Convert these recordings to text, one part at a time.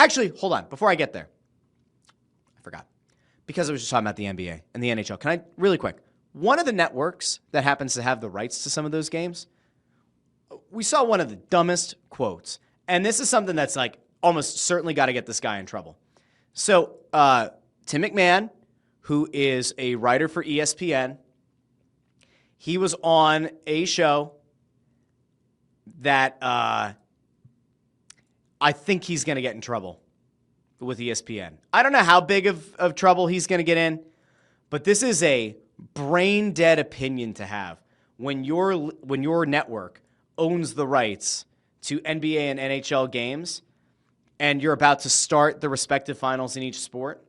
Actually, hold on. Before I get there, I forgot. Because I was just talking about the NBA and the NHL. Can I, really quick, one of the networks that happens to have the rights to some of those games, we saw one of the dumbest quotes. And this is something that's like almost certainly got to get this guy in trouble. So, Tim MacMahon, who is a writer for ESPN, he was on a show that I think he's going to get in trouble with ESPN. I don't know how big of trouble he's going to get in, but this is a brain dead opinion to have when your network owns the rights to NBA and NHL games and you're about to start the respective finals in each sport.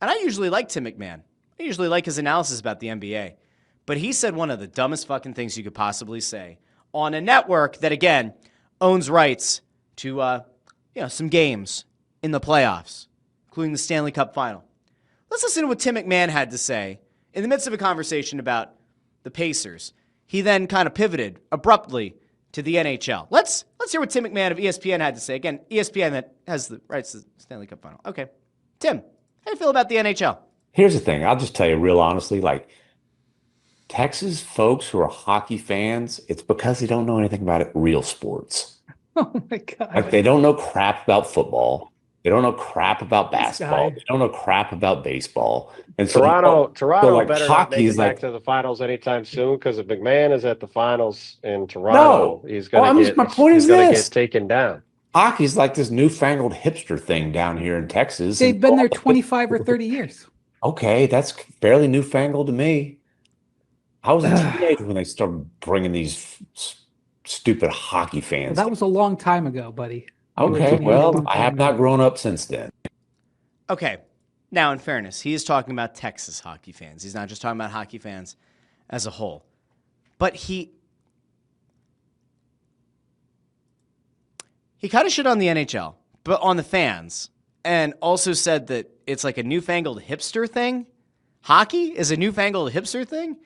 And I usually like Tim MacMahon. I usually like his analysis about the NBA. But he said one of the dumbest fucking things you could possibly say on a network that, again, owns rights to some games in the playoffs, including the Stanley Cup Final. Let's listen to what Tim MacMahon had to say in the midst of a conversation about the Pacers. He then kind of pivoted abruptly to the NHL. Let's hear what Tim MacMahon of ESPN had to say. Again, ESPN that has the rights to the Stanley Cup Final. Okay. Tim, how do you feel about the NHL? Here's the thing. I'll just tell you real honestly, like Texas folks who are hockey fans, it's because they don't know anything about it, real sports. Oh my God. Like they don't know crap about football. They don't know crap about basketball. They don't know crap about baseball. And so Toronto like better not make it back to the finals anytime soon because if McMahon is at the finals in Toronto, he's going to get taken down. Hockey's like this newfangled hipster thing down here in Texas. They've been there 25 or 30 years. Okay, that's fairly newfangled to me. I was a teenager when they started bringing these stupid hockey fans. Well, that was a long time ago, buddy. Okay, well, I have not grown up since then. Okay, now in fairness, he is talking about Texas hockey fans. He's not just talking about hockey fans as a whole. But he kind of shit on the NHL, but on the fans, and also said that it's like a newfangled hipster thing. Hockey is a newfangled hipster thing?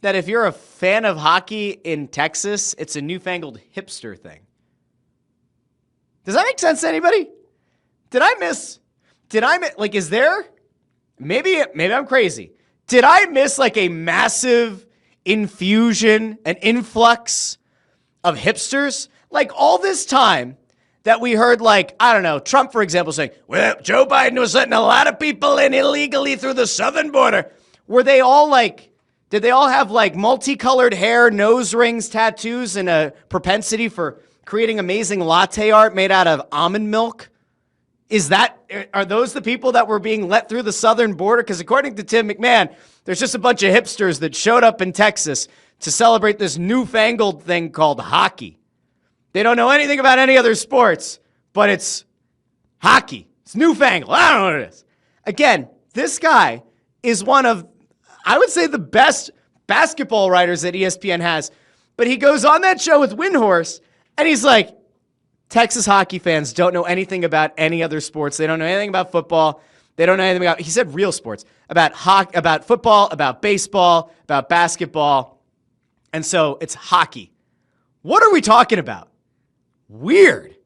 That if you're a fan of hockey in Texas, it's a newfangled hipster thing. Does that make sense to anybody? Like, is there, maybe I'm crazy. Did I miss like a massive infusion, an influx of hipsters? Like all this time that we heard, like, I don't know, Trump, for example, saying, well, Joe Biden was letting a lot of people in illegally through the southern border. Were they all like, did they all have like multicolored hair, nose rings, tattoos, and a propensity for creating amazing latte art made out of almond milk? Are those the people that were being let through the southern border? Because according to Tim MacMahon, there's just a bunch of hipsters that showed up in Texas to celebrate this newfangled thing called hockey. They don't know anything about any other sports, but it's hockey. It's newfangled. I don't know what it is. Again, this guy is one of, I would say, the best basketball writers that ESPN has. But he goes on that show with Windhorse, and he's like, Texas hockey fans don't know anything about any other sports. They don't know anything about football. They don't know anything about, he said real sports, about hockey, about football, about baseball, about basketball. And so it's hockey. What are we talking about? Weird.